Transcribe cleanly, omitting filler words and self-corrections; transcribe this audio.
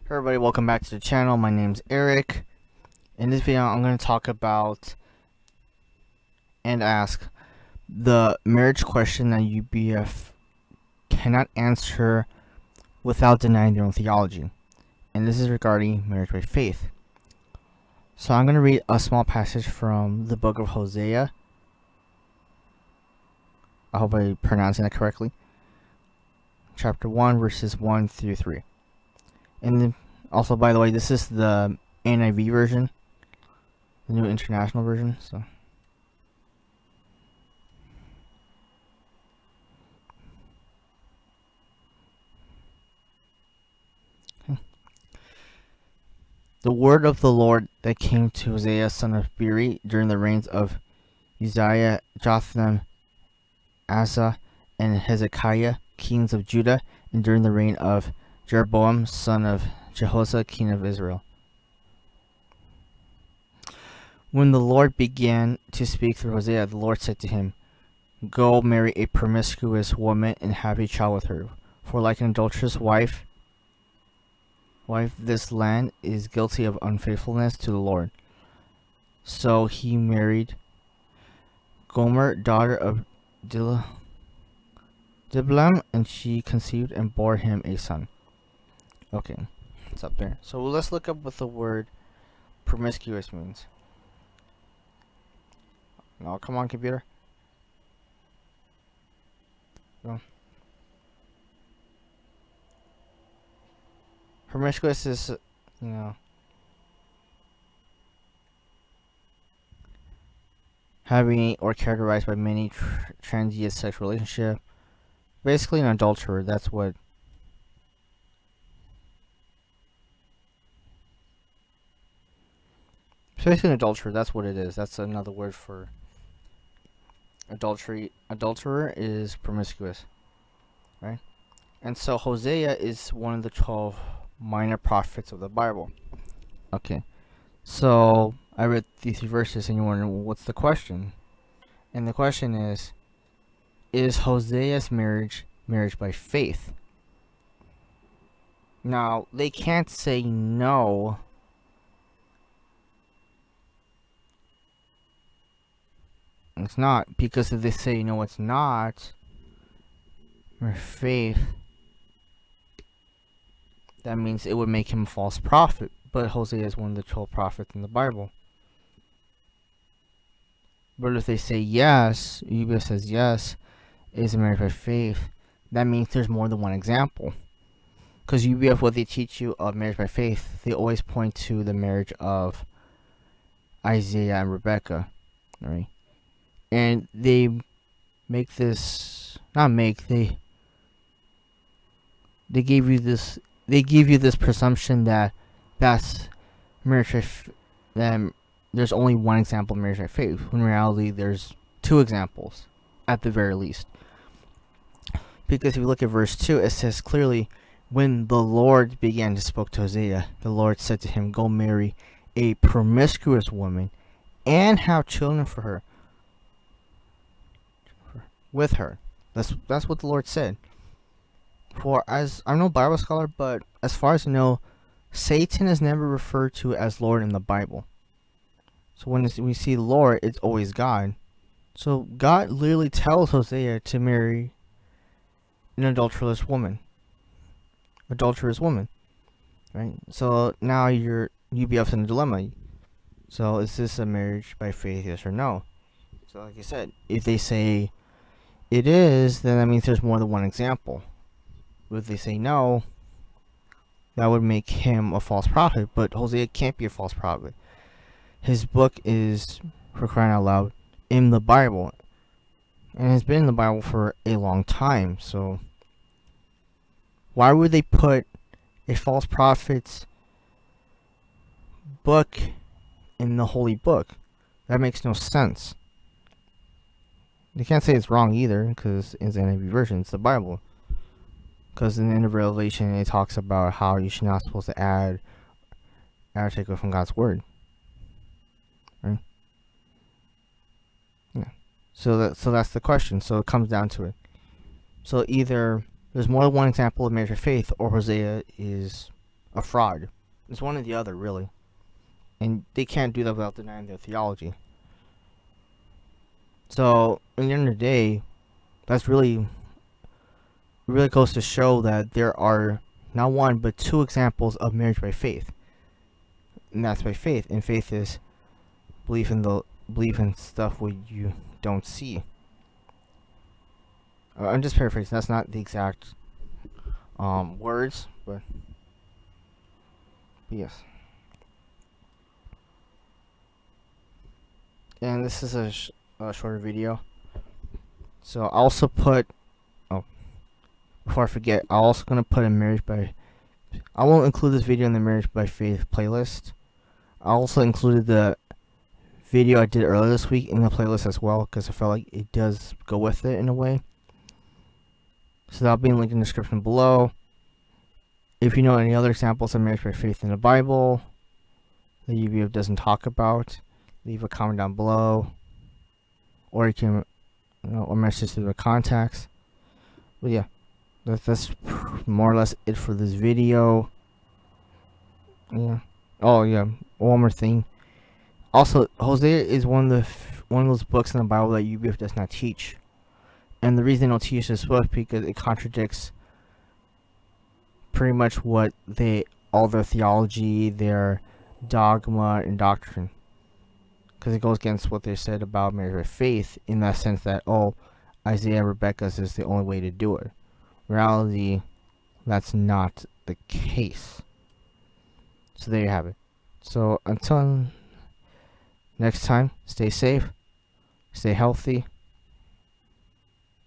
Hey everybody, welcome back to the channel. My name's Eric. In this video, I'm going to talk about and ask the marriage question that UBF cannot answer without denying their own theology. And this is regarding marriage by faith. So I'm going to read a small passage from the book of Hosea. I hope I'm pronouncing that correctly. Chapter 1, verses 1 through 3. And then, also, by the way, this is the NIV version, the New International Version. So, okay. The word of the Lord that came to Hosea son of Beeri during the reigns of Uzziah, Jotham, Asa, and Hezekiah, kings of Judah, and during the reign of Jeroboam son of Jehoshaphat, king of Israel. When the Lord began to speak through Hosea, the Lord said to him, "Go marry a promiscuous woman and have a child with her, for like an adulterous wife, this land is guilty of unfaithfulness to the Lord." So he married Gomer, daughter of Diblam, and she conceived and bore him a son. Okay, it's up there. So let's look up what the word promiscuous means. No, come on, computer. Go. Promiscuous is, having or characterized by many transient sexual relationship. Basically an adulterer, that's what. Basically an adulterer, that's what it is. That's another word for adultery. Adulterer is promiscuous, right? And so Hosea is one of the 12 minor prophets of the Bible. Okay, so I read these three verses and you're wondering, what's the question? And the question is Hosea's marriage by faith? Now, they can't say no. It's not, because if they say no, it's not by faith, that means it would make him a false prophet. But Hosea is one of the 12 prophets in the Bible. But if they say yes, UBF says yes, is marriage by faith, that means there's more than one example. Because UBF, what they teach you of marriage by faith, they always point to the marriage of Isaiah and Rebecca, right? And they make this, they give you this presumption that that's marriage by faith, that there's only one example of marriage by faith. When in reality, there's two examples, at the very least. Because if you look at verse 2, it says clearly, when the Lord began to speak to Hosea, the Lord said to him, "Go marry a promiscuous woman and have children for her." With her. That's what the Lord said. For as I'm no Bible scholar, but as far as I know, Satan is never referred to as Lord in the Bible. So when we see Lord, it's always God. So God literally tells Hosea to marry an adulterous woman, right? So now you're UBF's in a dilemma. So is this a marriage by faith, yes or no? So like I said, if they say it is, then that means there's more than one example. But if they say no, that would make him a false prophet. But Hosea can't be a false prophet. His book is, for crying out loud, in the Bible. And has been in the Bible for a long time. So why would they put a false prophet's book in the holy book? That makes no sense. They can't say it's wrong either, because it's the NIV version, it's the Bible. Because in the end of Revelation, it talks about how you should not supposed to add or take away from God's word, right? Yeah. So that's the question. So it comes down to it. So either there's more than one example of marriage of faith, or Hosea is a fraud. It's one or the other, really. And they can't do that without denying their theology. So, in the end of the day, that's really goes to show that there are not one but two examples of marriage by faith, and that's by faith. And faith is belief in stuff what you don't see. I'm just paraphrasing. That's not the exact words, but yes. And this is a shorter video. So I also put. Oh, before I forget, I'm also gonna put a marriage by. I won't include this video in the marriage by faith playlist. I also included the video I did earlier this week in the playlist as well, because I felt like it does go with it in a way. So that'll be linked in the description below. If you know any other examples of marriage by faith in the Bible that UBF doesn't talk about, leave a comment down below, or you can, or message through the contacts. But yeah, that's more or less it for this video. Yeah. Oh yeah, one more thing. Also, Hosea is one of those books in the Bible that UBF does not teach, and the reason they don't teach this book because it contradicts pretty much what all their theology, their dogma, and doctrine. Because it goes against what they said about marriage by faith in that sense that, Isaiah and Rebecca's is the only way to do it. In reality, that's not the case. So there you have it. So until next time, stay safe, stay healthy,